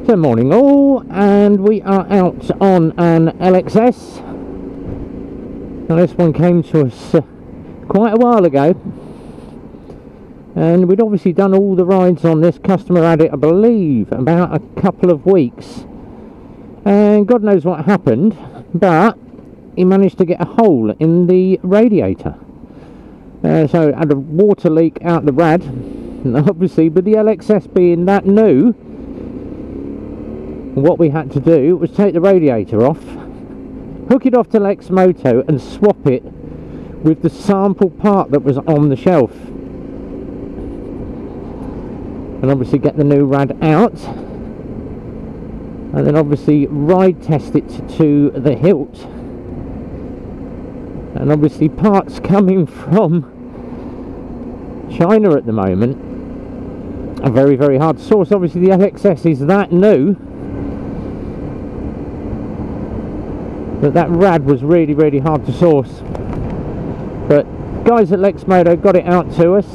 Good morning all, and we are out on an LXS. Now this one came to us quite a while ago, and we'd obviously done all the rides on this. Customer had it, I believe, about a couple of weeks, and God knows what happened, but he managed to get a hole in the radiator. So it had a water leak out the rad, and obviously with the LXS being that new, what we had to do was take the radiator off, hook it off to Lexmoto and swap it with the sample part that was on the shelf, and obviously get the new rad out, and then obviously ride test it to the hilt. And obviously parts coming from China at the moment are very, very hard to source. Obviously the LXS is that new that rad was really, really hard to source, but guys at Lexmoto got it out to us.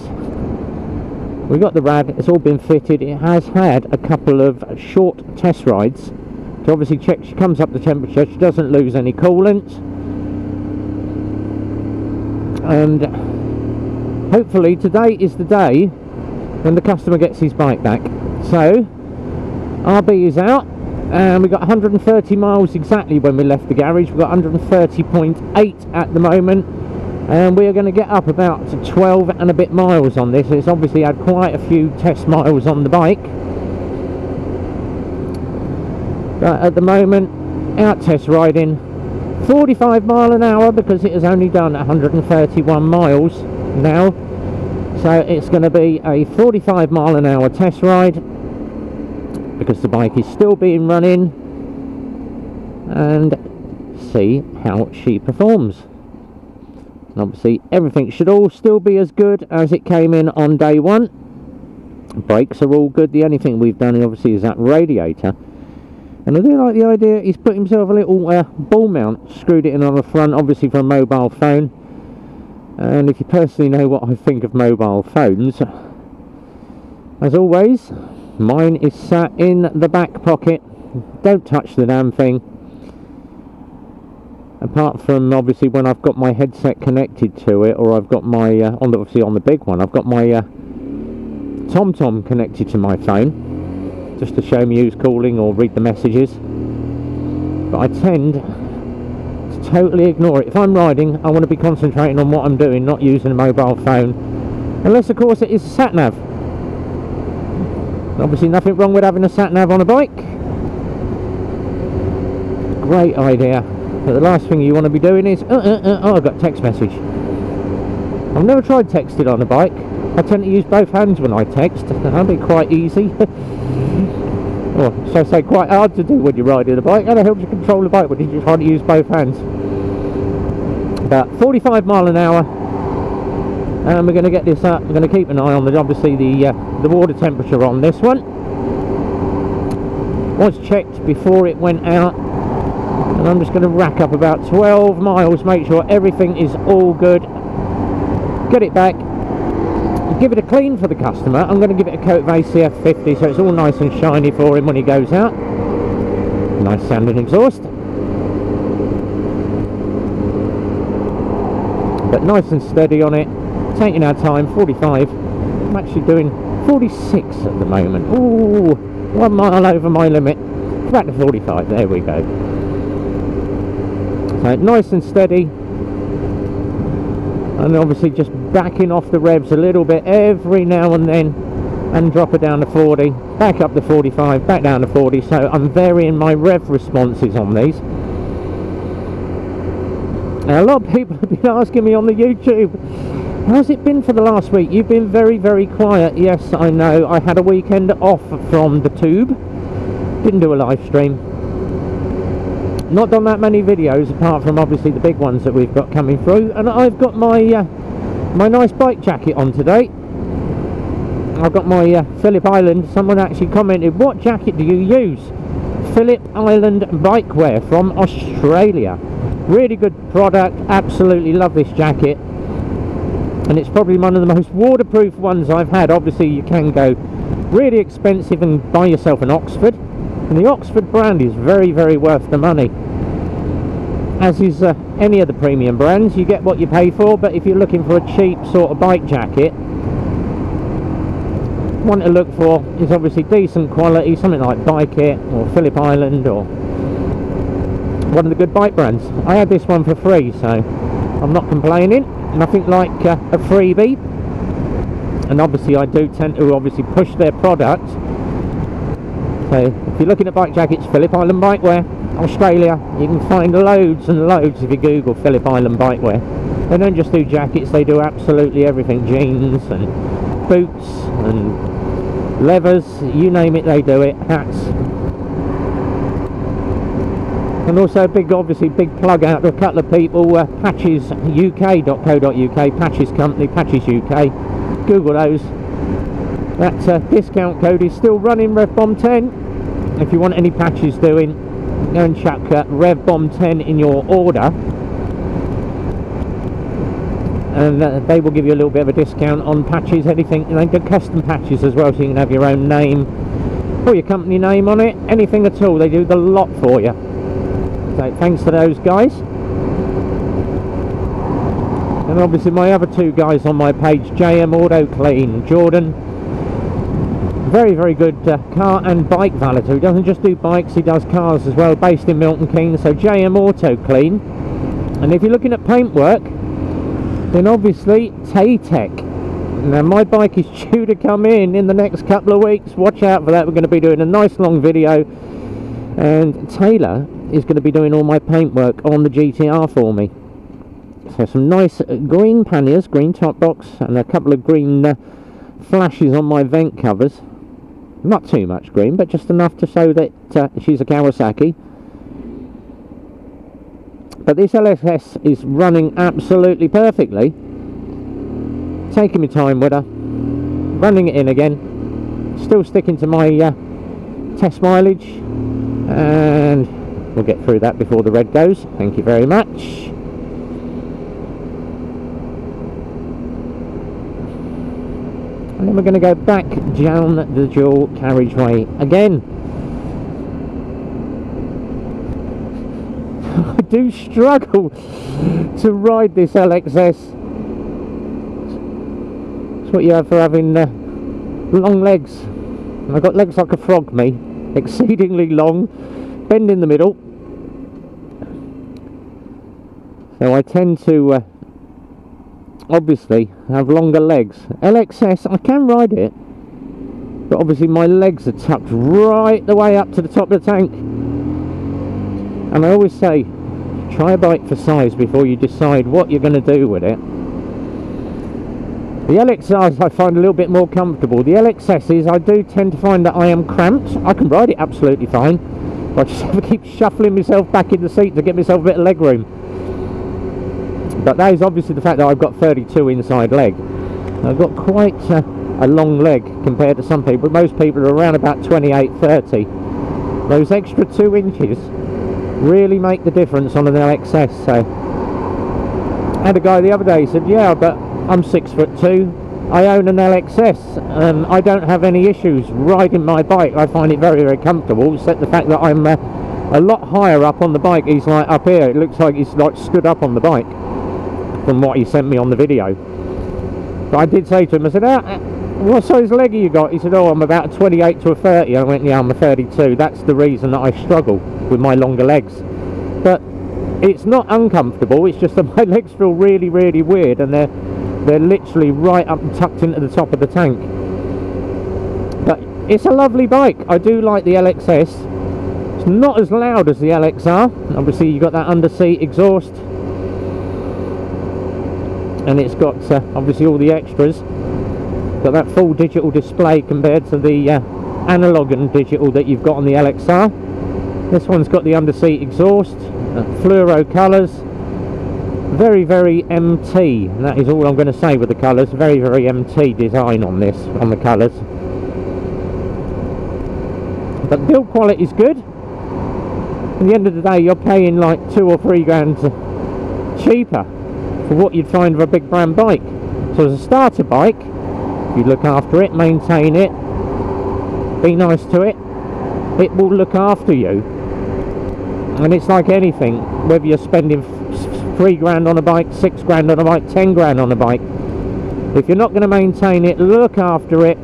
We got the rad, it's all been fitted. It has had a couple of short test rides to obviously check she comes up to temperature, she doesn't lose any coolant, and hopefully today is the day when the customer gets his bike back. So RB is out, and we got 130 miles exactly when we left the garage. We've got 130.8 at the moment, and we are going to get up about 12 and a bit miles on this. It's obviously had quite a few test miles on the bike, but at the moment out test riding 45 mile an hour because it has only done 131 miles now. So it's going to be a 45 mile an hour test ride because the bike is still being run in, and see how she performs. And obviously everything should all still be as good as it came in on day one. Brakes are all good. The only thing we've done obviously is that radiator, and I do like the idea he's put himself a little ball mount, screwed it in on the front, obviously for a mobile phone. And if you personally know what I think of mobile phones, as always, mine is sat in the back pocket. Don't touch the damn thing, apart from obviously when I've got my headset connected to it, or I've got my obviously on the big one I've got my TomTom connected to my phone just to show me who's calling or read the messages, but I tend to totally ignore it. If I'm riding, I want to be concentrating on what I'm doing, not using a mobile phone, unless of course it is a sat nav. Obviously nothing wrong with having a sat nav on a bike, great idea, but the last thing you want to be doing is oh, I've got a text message. I've never tried texting on a bike. I tend to use both hands when I text. That'll be quite easy. Or should I say quite hard to do when you're riding a bike. How the hell do you control the bike when you're trying to use both hands? About 45 mile an hour, and we're going to get this up. We're going to keep an eye on obviously the water temperature on this one. Was checked before it went out, and I'm just going to rack up about 12 miles, make sure everything is all good, get it back, give it a clean for the customer. I'm going to give it a coat of ACF 50 so it's all nice and shiny for him when he goes out. Nice sounding exhaust, but nice and steady on it, taking our time. 45, I'm actually doing 46 at the moment. Ooh, 1 mile over my limit, back to 45, there we go. So nice and steady, and obviously just backing off the revs a little bit every now and then, and drop it down to 40, back up to 45, back down to 40, so I'm varying my rev responses on these. Now, a lot of people have been asking me on the YouTube, how's it been for the last week? You've been very, very quiet. Yes, I know, I had a weekend off from the tube, didn't do a live stream, not done that many videos apart from obviously the big ones that we've got coming through, and I've got my my nice bike jacket on today. I've got my Phillip Island. Someone actually commented, what jacket do you use? Phillip Island bikewear from Australia. Really good product, absolutely love this jacket, and it's probably one of the most waterproof ones I've had. Obviously you can go really expensive and buy yourself an Oxford, And the Oxford brand is very, very worth the money, as is any of the premium brands. You get what you pay for, but if you're looking for a cheap sort of bike jacket, one to look for is obviously decent quality, something like Bikure or Phillip Island or one of the good bike brands. I had this one for free, so I'm not complaining. Nothing like a freebie. And obviously I do tend to obviously push their product. So if you're looking at bike jackets, Phillip Island Bikewear, Australia, you can find loads and loads if you Google Phillip Island Bikewear. They don't just do jackets, they do absolutely everything. Jeans and boots and leathers, you name it, they do it. Hats. And also obviously big plug out to a couple of people, patchesuk.co.uk, Patches Company, Patches UK. Google those. That discount code is still running, RevBomb10. If you want any patches doing, go and chuck RevBomb10 in your order, and they will give you a little bit of a discount on patches, anything. They do custom patches as well, so you can have your own name or your company name on it, anything at all. They do the lot for you. So thanks to those guys. And obviously my other two guys on my page, JM Auto Clean, Jordan, very, very good car and bike valeter. He doesn't just do bikes, he does cars as well, based in Milton Keynes. So JM Auto Clean. And if you're looking at paintwork, then obviously Tay-Tech. Now my bike is due to come in the next couple of weeks. Watch out for that. We're going to be doing a nice long video, and Taylor is going to be doing all my paintwork on the GTR for me. So some nice green panniers, green top box, and a couple of green flashes on my vent covers. Not too much green, but just enough to show that she's a Kawasaki. But this LXS is running absolutely perfectly. Taking my time with her, running it in again, still sticking to my test mileage, and we'll get through that before the red goes. Thank you very much. And then we're going to go back down the dual carriageway again. I do struggle to ride this LXS. It's what you have for having long legs. And I've got legs like a frog, me, exceedingly long, bend in the middle. So I tend to obviously have longer legs. LXS, I can ride it, but obviously my legs are tucked right the way up to the top of the tank. And I always say, try a bike for size before you decide what you're going to do with it. The LXRs I find a little bit more comfortable. The LXSs, I do tend to find that I am cramped. I can ride it absolutely fine, but I just have to keep shuffling myself back in the seat to get myself a bit of leg room. But that is obviously the fact that I've got 32 inside leg. I've got quite a long leg compared to some people. Most people are around about 28, 30. Those extra 2 inches really make the difference on an LXS. So I had a guy the other day, he said, yeah, but I'm 6'2", I own an LXS, I don't have any issues riding my bike. I find it very, very comfortable, except the fact that I'm a lot higher up on the bike. He's like up here, it looks like he's like stood up on the bike from what he sent me on the video. But I did say to him, I said, what size leg have you got? He said, oh, I'm about a 28 to a 30. I went, yeah, I'm a 32. That's the reason that I struggle with my longer legs. But it's not uncomfortable, it's just that my legs feel really, really weird, and they're literally right up and tucked into the top of the tank. But it's a lovely bike. I do like the LXS. It's not as loud as the LXR. Obviously you've got that under-seat exhaust, and it's got obviously all the extras. Got that full digital display compared to the analog and digital that you've got on the LXR. This one's got the under-seat exhaust, fluoro colours, very, very MT, and that is all I'm going to say with the colours. Very, very MT design on this, on the colours. But the build quality is good. At the end of the day, you're paying like 2 or 3 grand cheaper for what you'd find with a big brand bike. So as a starter bike, you look after it, maintain it, be nice to it, it will look after you. And it's like anything, whether you're spending 3 grand on a bike, 6 grand on a bike, 10 grand on a bike, if you're not going to maintain it, look after it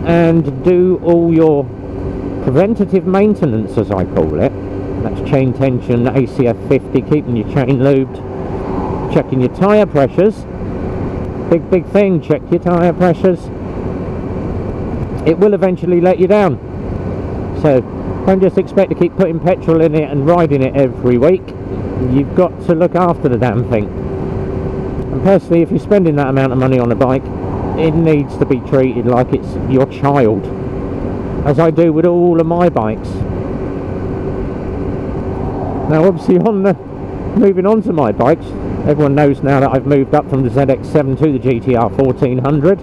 and do all your preventative maintenance, as I call it. That's chain tension, ACF 50, keeping your chain lubed, checking your tyre pressures. Big thing, check your tyre pressures. It will eventually let you down. So don't just expect to keep putting petrol in it and riding it every week. You've got to look after the damn thing. And personally, if you're spending that amount of money on a bike, it needs to be treated like it's your child, as I do with all of my bikes. Now obviously moving on to my bikes, everyone knows now that I've moved up from the ZX7 to the GTR 1400.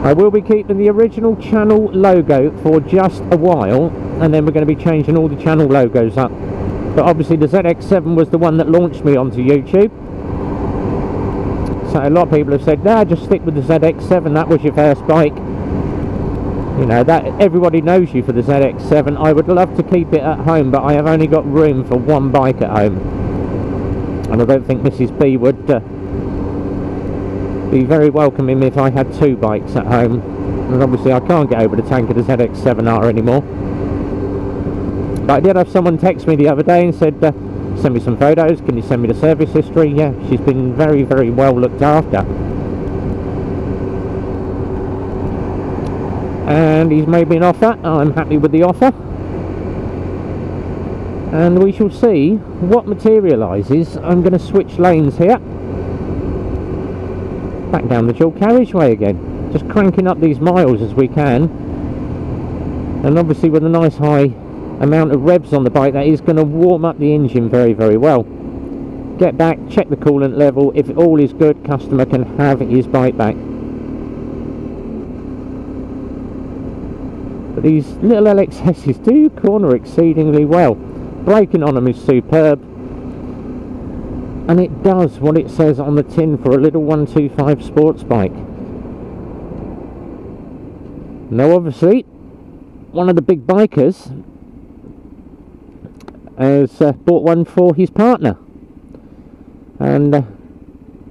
I will be keeping the original channel logo for just a while, and then we're going to be changing all the channel logos up. But obviously the ZX7 was the one that launched me onto YouTube. So a lot of people have said, nah, just stick with the ZX7, that was your first bike. You know, that everybody knows you for the ZX7. I would love to keep it at home, but I have only got room for one bike at home. And I don't think Mrs. B would be very welcoming if I had 2 bikes at home. And obviously I can't get over the tank of the ZX7R anymore. But I did have someone text me the other day and said, send me some photos, can you send me the service history? Yeah, she's been very, very well looked after. And he's made me an offer. I'm happy with the offer. And we shall see what materialises. I'm going to switch lanes here. Back down the dual carriageway again. Just cranking up these miles as we can. And obviously with a nice high amount of revs on the bike, that is going to warm up the engine very, very well. Get back, check the coolant level. If all is good, customer can have his bike back. But these little LXSs do corner exceedingly well. Braking on them is superb, and it does what it says on the tin for a little 125 sports bike. Now obviously one of the big bikers has bought one for his partner, and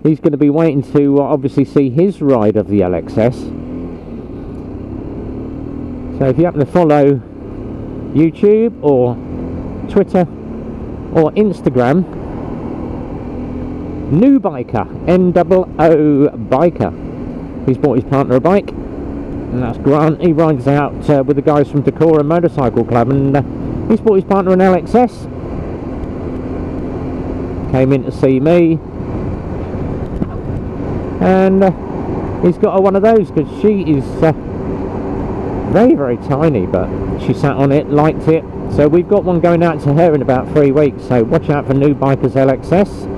he's going to be waiting to obviously see his ride of the LXS. So if you happen to follow YouTube or Twitter or Instagram, New Biker, NOO Biker, he's bought his partner a bike, and that's Grant. He rides out with the guys from Decorah Motorcycle Club, and he's bought his partner an LXS. Came in to see me, and he's got one of those because she is very, very tiny, but she sat on it, liked it. So we've got one going out to her in about 3 weeks, so watch out for New Biker's LXS.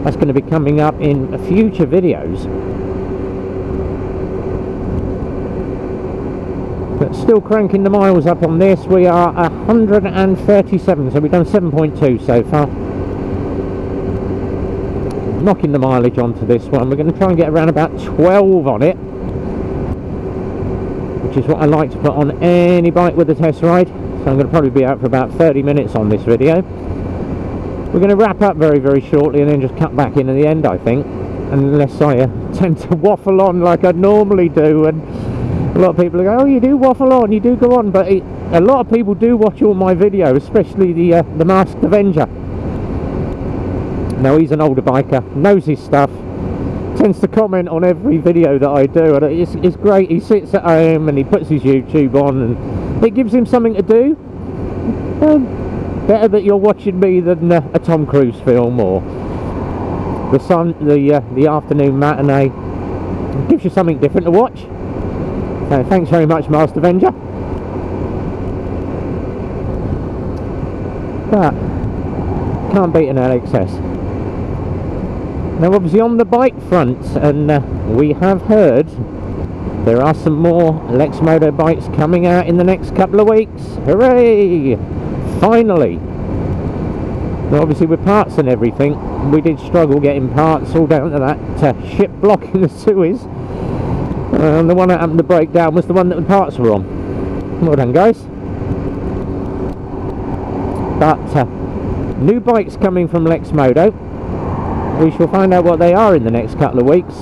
That's going to be coming up in future videos. But still cranking the miles up on this. We are 137, so we've done 7.2 so far. Knocking the mileage onto this one. We're going to try and get around about 12 on it, which is what I like to put on any bike with a test ride. So I'm going to probably be out for about 30 minutes on this video. We're going to wrap up very, very shortly and then just cut back in at the end, I think, unless I tend to waffle on like I normally do. And a lot of people go, oh, you do waffle on, you do go on, but a lot of people do watch all my videos, especially the Masked Avenger. Now he's an older biker, knows his stuff, tends to comment on every video that I do, and it's great. He sits at home and he puts his YouTube on, and it gives him something to do. Better that you're watching me than a Tom Cruise film or the afternoon matinee. It gives you something different to watch. So thanks very much, Master Avenger. But can't beat an LXS. Now obviously on the bike front, and we have heard there are some more Lexmoto bikes coming out in the next couple of weeks. Hooray! Finally! Now obviously with parts and everything, we did struggle getting parts, all down to that ship block in the Suez. And the one that happened to break down was the one that the parts were on. Well done, guys. But new bikes coming from Lexmoto. We shall find out what they are in the next couple of weeks.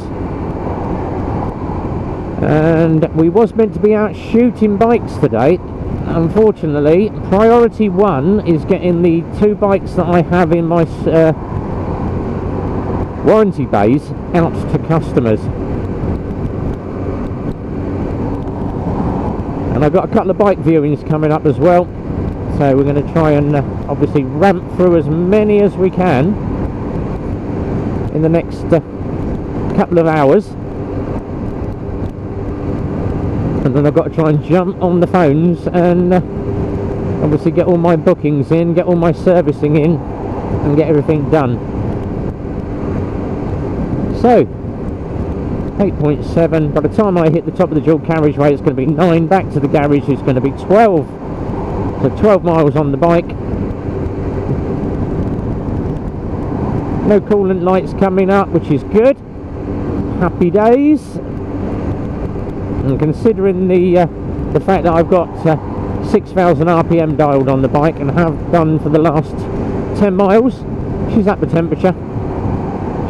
And we was meant to be out shooting bikes today. Unfortunately, priority one is getting the 2 bikes that I have in my warranty bays out to customers. And I've got a couple of bike viewings coming up as well, so we're going to try and obviously ramp through as many as we can in the next couple of hours. And then I've got to try and jump on the phones and obviously get all my bookings in, get all my servicing in, and get everything done. So 8.7, by the time I hit the top of the dual carriageway it's going to be 9, back to the garage is going to be 12, so 12 miles on the bike. No coolant lights coming up, which is good. Happy days. And considering the fact that I've got 6,000 RPM dialed on the bike and have done for the last 10 miles, she's at the temperature,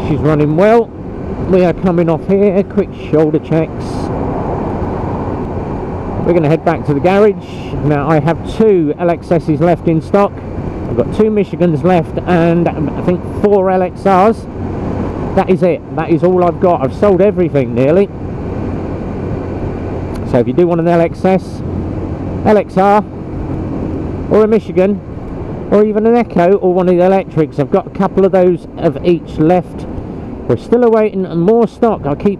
she's running well. We are coming off here, quick shoulder checks. We're going to head back to the garage. Now I have 2 LXSs left in stock. I've got 2 Michigans left and I think 4 LXRs. That is it. That is all I've got. I've sold everything nearly. So if you do want an LXS, LXR, or a Michigan, or even an Echo, or one of the electrics, I've got a couple of those of each left. We're still awaiting more stock. I keep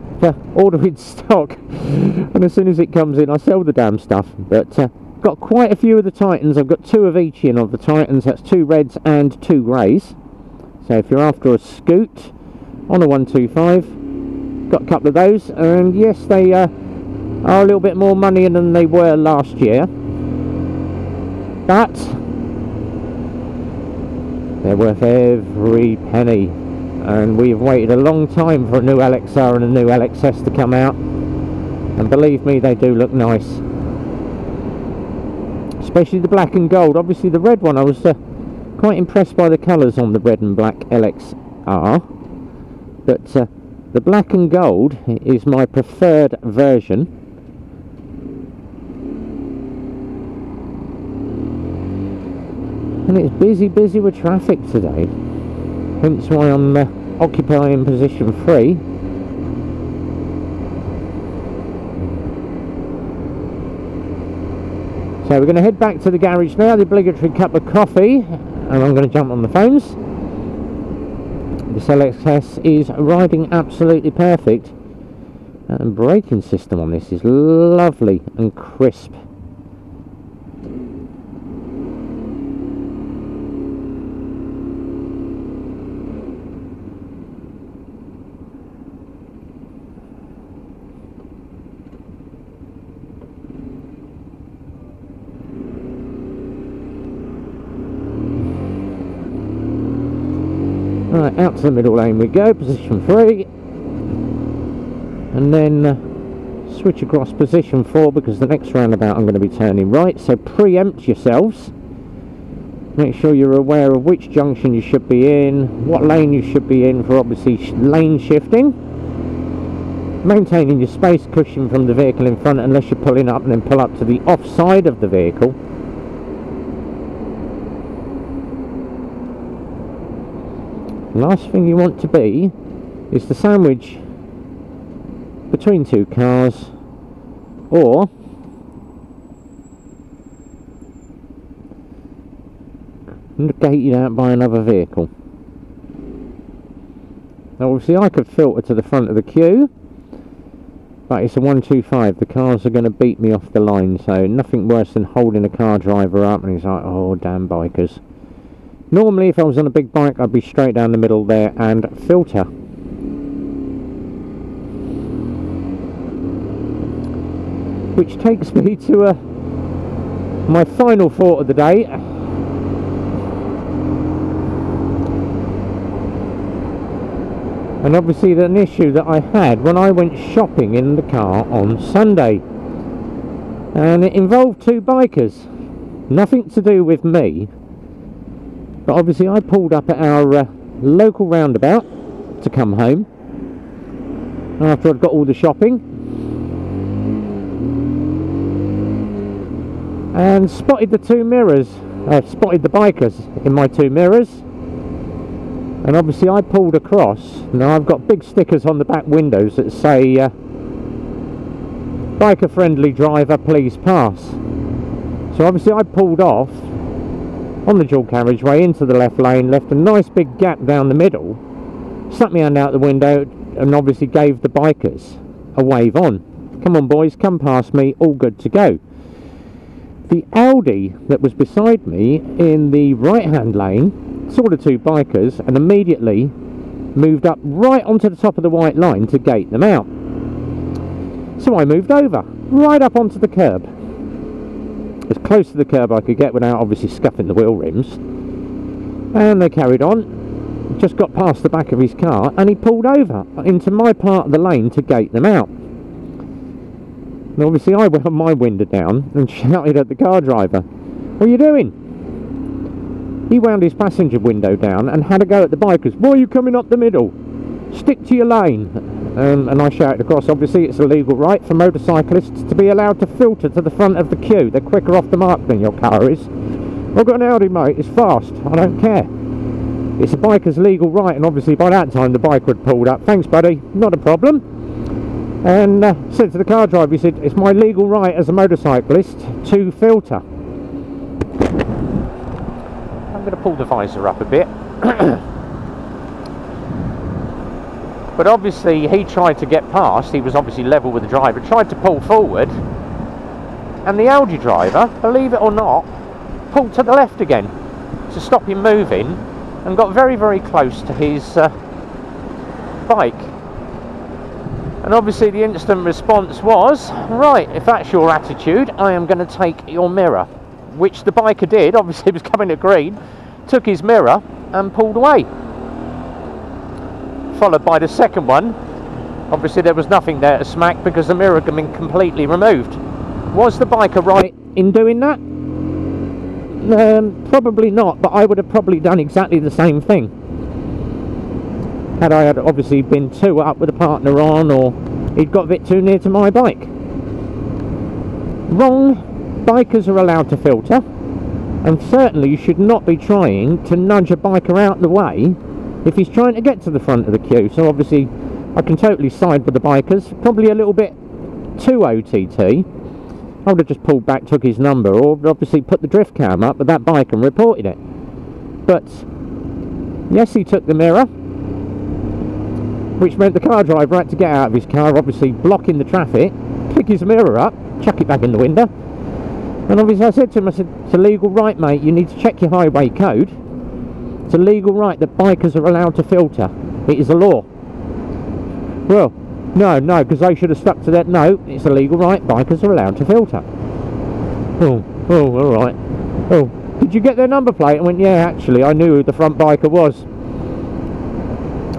ordering stock, and as soon as it comes in, I sell the damn stuff. But got quite a few of the Titans. I've got 2 of each in of the Titans. That's 2 reds and 2 greys. So if you're after a scoot on a 125, got a couple of those, and yes, they are a little bit more money than they were last year, but they're worth every penny. And we've waited a long time for a new LXR and a new LXS to come out, and believe me, they do look nice, especially the black and gold. Obviously the red one, I was quite impressed by the colours on the red and black LXR, but the black and gold is my preferred version. And it's busy with traffic today, hence why I'm occupying position 3. So we're going to head back to the garage now, the obligatory cup of coffee, and I'm going to jump on the phones. This LXS is riding absolutely perfect, and braking system on this is lovely and crisp. Right, out to the middle lane we go, position 3, and then switch across position 4, because the next roundabout I'm going to be turning right. So preempt yourselves, make sure you're aware of which junction you should be in, what lane you should be in for obviously lane shifting, maintaining your space cushion from the vehicle in front unless you're pulling up, and then pull up to the off side of the vehicle. Last thing you want to be is to sandwich between 2 cars, or gated out by another vehicle. Now obviously I could filter to the front of the queue, but it's a 125, the cars are going to beat me off the line, so nothing worse than holding a car driver up and he's like, oh damn bikers. Normally if I was on a big bike I'd be straight down the middle there and filter. Which takes me to my final thought of the day. And obviously an issue that I had when I went shopping in the car on Sunday. and it involved two bikers. Nothing to do with me, but obviously I pulled up at our local roundabout to come home after I'd got all the shopping, and spotted the two mirrors, spotted the bikers in my two mirrors. And obviously I pulled across. Now I've got big stickers on the back windows that say biker friendly driver, please pass. So obviously I pulled off on the dual carriageway into the left lane, left a nice big gap down the middle, stuck my hand out the window, and obviously gave the bikers a wave on. Come on boys, come past me, all good to go. The Audi that was beside me in the right hand lane saw the two bikers and immediately moved up right onto the top of the white line to gate them out. So I moved over, right up onto the curb, as close to the curb I could get without obviously scuffing the wheel rims. And they carried on, just got past the back of his car, and he pulled over into my part of the lane to gate them out. And obviously I went my window down and shouted at the car driver, "What are you doing?" He wound his passenger window down and had a go at the bikers. "Why are you coming up the middle? Stick to your lane." And I shouted across, obviously it's a legal right for motorcyclists to be allowed to filter to the front of the queue. They're quicker off the mark than your car is. "I've got an Audi, mate, it's fast, I don't care." It's a biker's legal right, and obviously by that time the biker had pulled up. "Thanks buddy, not a problem." And said to the car driver, he said, "It's my legal right as a motorcyclist to filter." I'm going to pull the visor up a bit. But obviously he tried to get past, he was obviously level with the driver, tried to pull forward, and the Audi driver, believe it or not, pulled to the left again to stop him moving, and got very, very close to his bike. And obviously the instant response was, "Right, if that's your attitude, I am going to take your mirror." Which the biker did. Obviously he was coming to green, took his mirror and pulled away. Followed by the second one. Obviously there was nothing there to smack because the mirror had been completely removed. Was the biker right in doing that? Probably not, but I would have probably done exactly the same thing had I had obviously been too up with a partner on, or he'd got a bit too near to my bike. Wrong. Bikers are allowed to filter, and certainly you should not be trying to nudge a biker out of the way if he's trying to get to the front of the queue. So obviously I can totally side with the bikers, probably a little bit too OTT. I would have just pulled back, took his number, or obviously put the drift cam up with that bike and reported it. But yes, he took the mirror, which meant the car driver had to get out of his car, obviously blocking the traffic, pick his mirror up, chuck it back in the window. And obviously I said to him, I said, "It's a legal right, mate, you need to check your highway code. It's a legal right that bikers are allowed to filter. It is a law." "Well, no, because I should have stuck to that." "No, it's a legal right, bikers are allowed to filter." Oh, alright. "Oh, did you get their number plate?" I went, "Yeah, actually, I knew who the front biker was."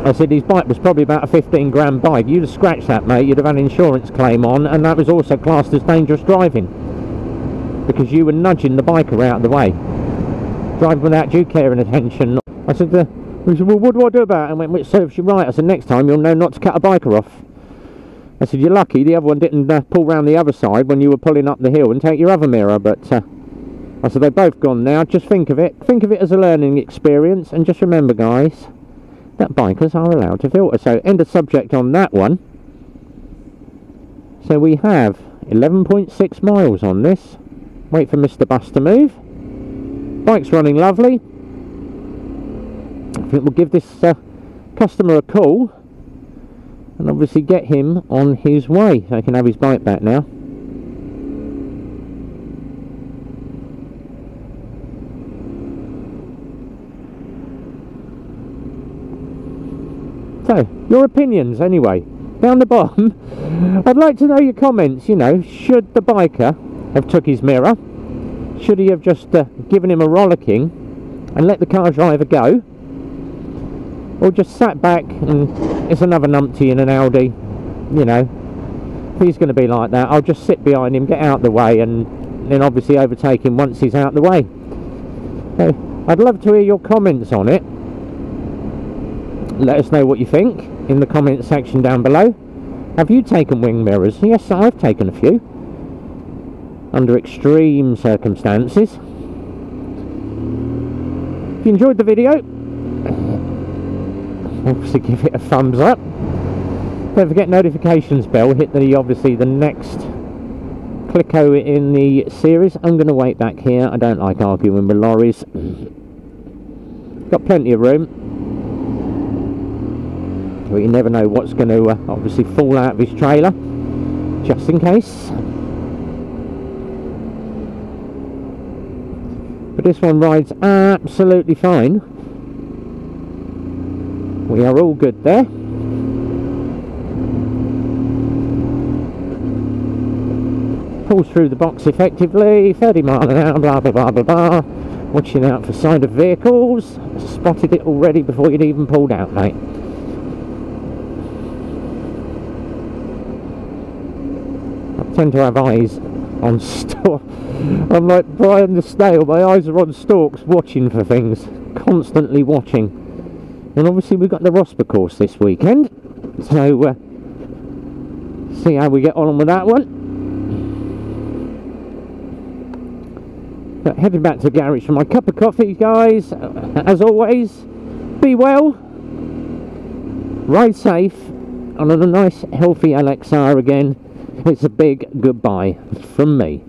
I said, "His bike was probably about a 15 grand bike. You'd have scratched that, mate, you'd have had an insurance claim on, and that was also classed as dangerous driving, because you were nudging the biker out of the way, driving without due care and attention." I said, "Well, what do I do about it?" I went, "Which serves you right." I said, "Next time you'll know not to cut a biker off." I said, "You're lucky the other one didn't pull round the other side when you were pulling up the hill and take your other mirror." But I said, "They're both gone now. Just think of it as a learning experience, and just remember, guys, that bikers are allowed to filter." So end of subject on that one. So we have 11.6 miles on this. Wait for Mr. Bus to move. Bike's running lovely. I think we'll give this customer a call and obviously get him on his way so he can have his bike back now. So, your opinions anyway, down the bottom. I'd like to know your comments, you know, should the biker have took his mirror? Should he have just given him a rollicking and let the car driver go? Or just sat back and it's another numpty in an Audi, you know, if he's going to be like that, I'll just sit behind him, get out the way, and then obviously overtake him once he's out the way. So I'd love to hear your comments on it. Let us know what you think in the comment section down below. Have you taken wing mirrors? Yes, I've taken a few under extreme circumstances. If you enjoyed the video, obviously give it a thumbs up. Don't forget notifications bell, hit obviously the next clicko in the series. I'm going to wait back here, I don't like arguing with lorries. Got plenty of room. But you never know what's going to obviously fall out of his trailer, just in case. But this one rides absolutely fine. We are all good there. Pulls through the box effectively, 30 miles an hour, blah blah blah blah blah. Watching out for side of vehicles. Spotted it already before you'd even pulled out, mate. I tend to have eyes on stalk. I'm like Brian the Snail, my eyes are on stalks, watching for things, constantly watching. And obviously we've got the Rosper course this weekend, so see how we get on with that one. But heading back to the garage for my cup of coffee, guys. As always, be well, ride safe, and on a nice healthy LXR again. It's a big goodbye from me.